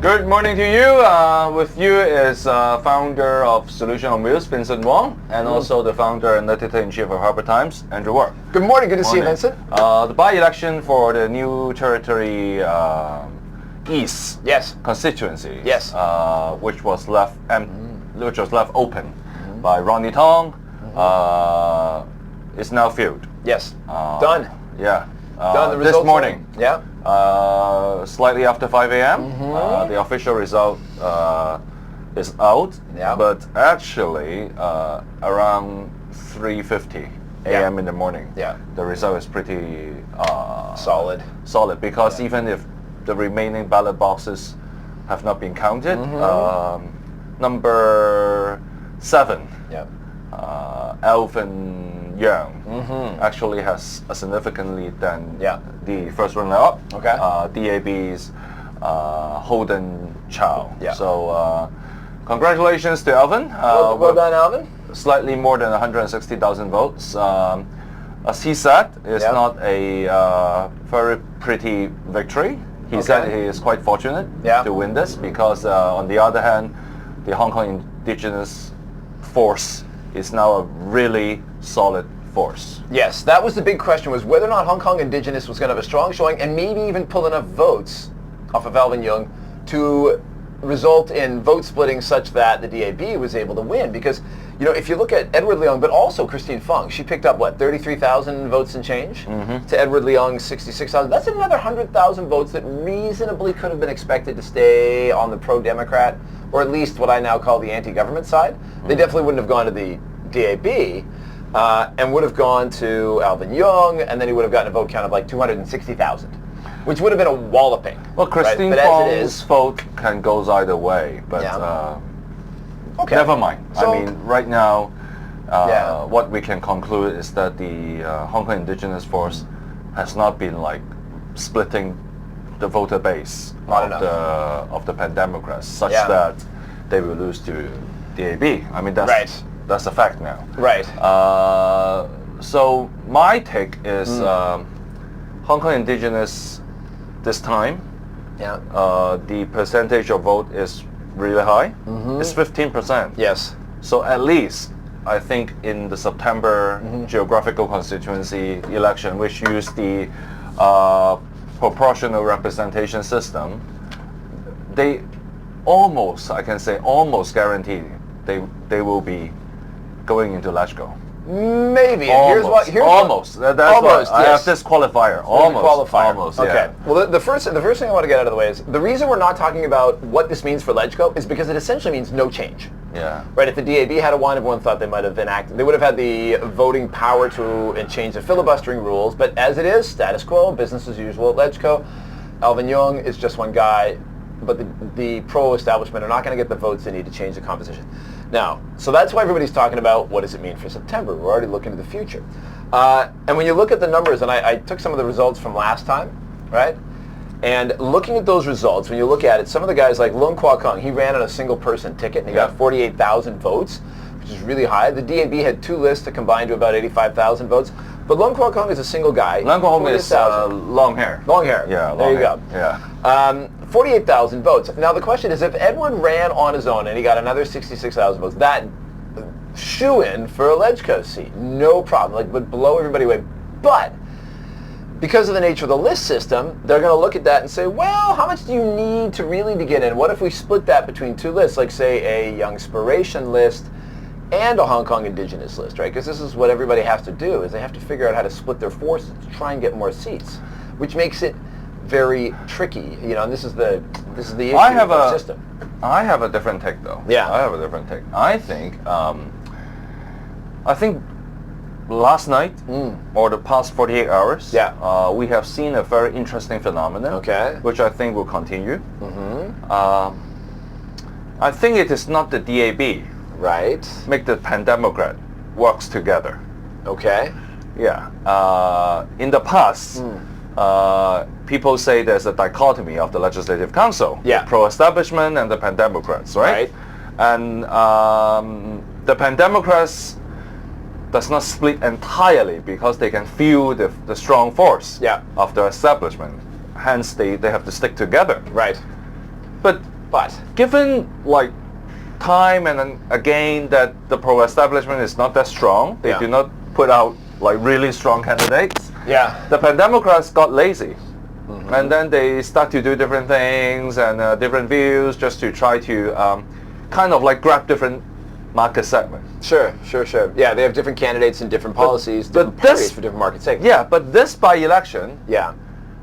Good morning to you. With you is founder of Solution on Wheels, Vincent Wong, and also the founder and editor-in-chief of Harbour Times, Andrew Ward. Good morning. Good to see you, Vincent. The by-election for the New Territory East constituency, which was left open by Ronnie Tong, is now filled. Yes. Done. Yeah. Done. The this results morning. Yeah. Slightly after 5 a.m. The official result is out, but actually around 3:50 a.m. in the morning, the result is pretty solid. Solid, because even if the remaining ballot boxes have not been counted, number 7, Alvin Young, actually has significantly than the first runner-up, DAB's Holden Chow. So congratulations to Alvin. Well done, Alvin. Slightly more than 160,000 votes. As he said, it's not a very pretty victory. He said he is quite fortunate to win this because, on the other hand, the Hong Kong indigenous force is now a really solid force. Yes, that was the big question, was whether or not Hong Kong Indigenous was going to have a strong showing and maybe even pull enough votes off of Alvin Young to result in vote splitting such that the DAB was able to win. Because, you know, if you look at Edward Leung, but also Christine Fung, she picked up, what, 33,000 votes and change? To Edward Leung's 66,000. That's another 100,000 votes that reasonably could have been expected to stay on the pro-Democrat, or at least what I now call the anti-government side. They definitely wouldn't have gone to the DAB, and would have gone to Alvin Young, and then he would have gotten a vote count of like 260,000, which would have been a walloping. Well, Christine Fong's vote can go either way, but never mind. So, I mean, right now, what we can conclude is that the Hong Kong indigenous force has not been like splitting the voter base of the Pan-Democrats such that they will lose to DAB. I mean, that's a fact now. Right. So my take is Hong Kong indigenous this time, the percentage of vote is really high. It's 15%. Yes. So at least I think in the September geographical constituency election, which used the proportional representation system, they almost, I can say almost guaranteed they will be going into Let's Go. Maybe. Almost. Almost. That's almost. I have this qualifier. Almost. Almost. Okay. Well, the first thing I want to get out of the way is the reason we're not talking about what this means for LegCo is because it essentially means no change. Yeah. Right. If the DAB had won, everyone thought they might have enacted. They would have had the voting power to change the filibustering rules. But as it is, status quo, business as usual at LegCo. Alvin Young is just one guy, but the pro-establishment are not going to get the votes they need to change the composition. Now, so that's why everybody's talking about what does it mean for September. We're already looking to the future. And when you look at the numbers, and I took some of the results from last time, right? And looking at those results, when you look at it, some of the guys like Leung Kwa Kung, he ran on a single person ticket and he got 48,000 votes, which is really high. The DAB had 2 lists to combine to about 85,000 votes. But Leung Kwa Kung is a single guy. Leung Kwa Kung is long hair. Long hair. Yeah, there you go. Yeah. 48,000 votes. Now the question is, if Edward ran on his own and he got another 66,000 votes, that shoo-in for a LegCo seat, no problem, like would blow everybody away. But because of the nature of the list system, they're going to look at that and say, well, how much do you need to really to get in? What if we split that between 2 lists, like say a Youngspiration list and a Hong Kong Indigenous list, right? Because this is what everybody has to do, is they have to figure out how to split their forces to try and get more seats, which makes it very tricky, you know. And this is the issue of the system. I have a different take, though. Yeah, I have a different take. I think last night or the past 48 hours, we have seen a very interesting phenomenon, which I think will continue. I think it is not the DAB, right? Make the Pan-Democrat works together. Okay. Yeah. In the past. People say there's a dichotomy of the Legislative Council, the pro-establishment and the Pan-Democrats, right? And the Pan-Democrats does not split entirely because they can feel the strong force of the establishment. Hence, they have to stick together. Right. But But given like time and then again that the pro-establishment is not that strong, they Yeah. do not put out like really strong candidates. yeah, The Pan-Democrats got lazy. And then they start to do different things and different views just to try to kind of like grab different market segments. sure. Yeah, they have different candidates and different policies, different but this- parties for different market segments. Yeah, but this by-election, Yeah,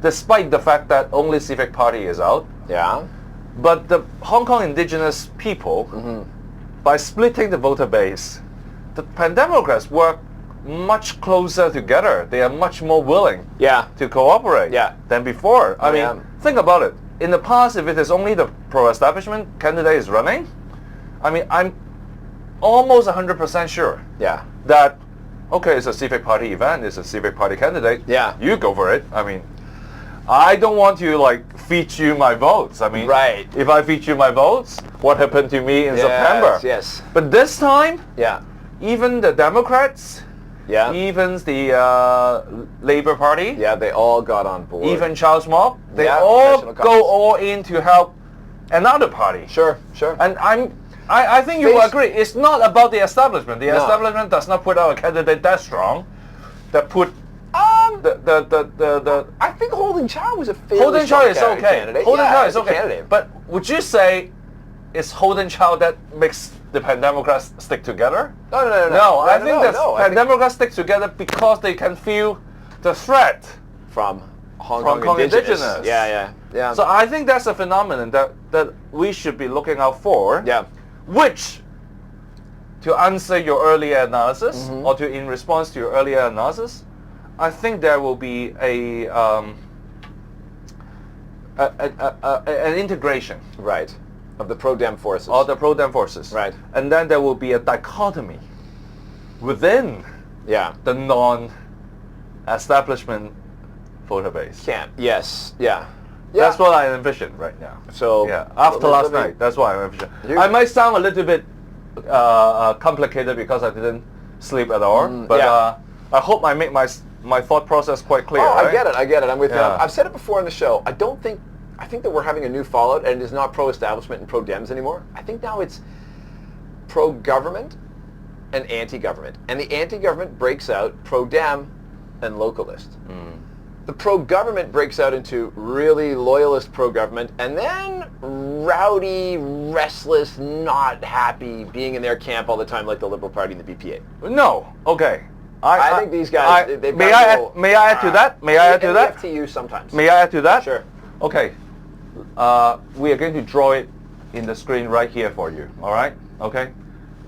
despite the fact that only Civic Party is out, yeah, but the Hong Kong indigenous people, by splitting the voter base, the Pan-Democrats work much closer together. They are much more willing yeah, to cooperate Yeah. than before. I Yeah. mean, think about it. In the past, if it is only the pro-establishment candidate is running, I mean, I'm almost 100% sure yeah, that, okay, it's a Civic Party event, it's a Civic Party candidate. Yeah. You go for it. I mean, I don't want to like feed you my votes. I mean, Right. if I feed you my votes, what happened to me in Yes, September? yes. But this time, yeah, even the Democrats, yeah, even the Labour Party, yeah. They all got on board. even Charles Mock, they Yeah, all National go Congress. all in to help another party. Sure. And I think you will Face- agree. It's not about the establishment. The No. establishment does not put out a candidate that strong, that put the I think Holding Chow was a fairly Holden Chow is strong okay. candidate. Holden Yeah, Chow as is a okay. candidate. But would you say it's Holden Chow that makes the Pan-Democrats stick together? No. I think the I think Pan-Democrats stick together because they can feel the threat. from Hong From Kong Kong indigenous. indigenous. Yeah. So I think that's a phenomenon that we should be looking out for. yeah. Which, to answer your earlier analysis, or to in response to your earlier analysis, I think there will be an integration Right. Of the pro-Dem forces. of the pro-Dem forces. Right. And then there will be a dichotomy within yeah. the non-establishment voter base. Can't. Yes. Yeah. That's what I envision right now. So Yeah, after let last me- night, that's what I envision. You- I might sound a little bit complicated because I didn't sleep at all, but yeah. I hope I make my thought process quite clear. Oh, right? I get it. I'm with you. Yeah. I've said it before on the show. I think that we're having a new fallout, and it is not pro-establishment and pro-Dems anymore. I think now it's pro-government and anti-government. And the anti-government breaks out pro-Dem and localist. The pro-government breaks out into really loyalist pro-government, and then rowdy, restless, not happy, being in their camp all the time like the Liberal Party and the BPA. No. Okay. I think these guys, they've may got I a little- may I add to that? May I add to and that? the FTU sometimes. May I add to that? Sure. Okay. We are going to draw it in the screen right here for you. All right. Okay.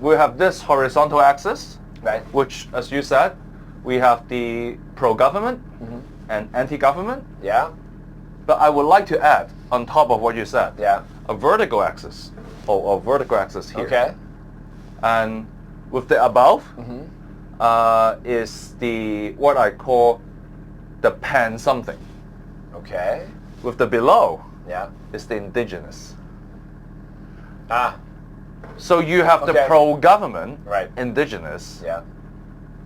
We have this horizontal axis, Right. which, as you said, we have the pro-government and anti-government. Yeah. But I would like to add, on top of what you said, Yeah. a vertical axis, or vertical axis here. Okay. And with the above is the what I call the pan something. Okay. With the below Yeah. is the indigenous. Ah. So you have the Okay. pro-government Right. indigenous, Yeah.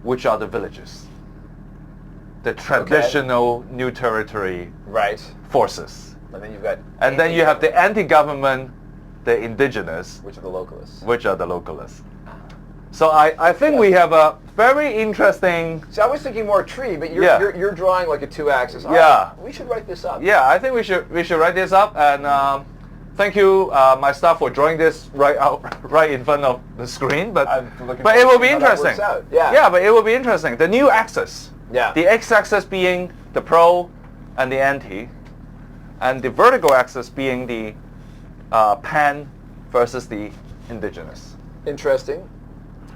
which are the villages, the traditional new territory Right. forces. And then you've got. And then you have the anti-government, the indigenous, which are the localists. which are the localists. So I think we have a very interesting. So I was thinking more tree, but you're Yeah. you're drawing like a two-axis. All Yeah. right, we should write this up. Yeah, I think we should write this up, and thank you, my staff, for drawing this right in front of the screen. But I'm looking it forward will to be how that interesting. works out. Yeah. Yeah, but it will be interesting. The new axis. Yeah. The x-axis being the pro and the anti, and the vertical axis being the pan versus the indigenous. Interesting.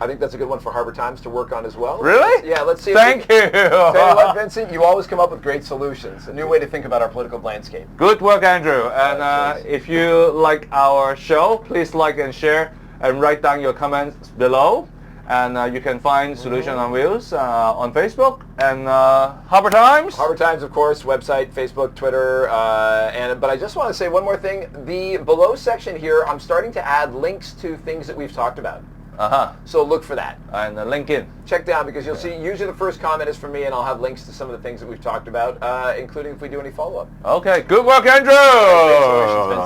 I think that's a good one for Harbor Times to work on as well. Really? Yeah, let's see. if Thank we you. Tell you what, Vincent, you always come up with great solutions. A new way to think about our political landscape. Good work, Andrew. And Thanks. if you like our show, please like and share and write down your comments below. And you can find Solution on Wheels on Facebook and Harbor Times. Harbor Times, of course, website, Facebook, Twitter, but I just want to say one more thing. The below section here, I'm starting to add links to things that we've talked about. So look for that. And link in. Check down, because you'll see usually the first comment is from me, and I'll have links to some of the things that we've talked about, including if we do any follow-up. Okay, good work, Andrew. Congratulations,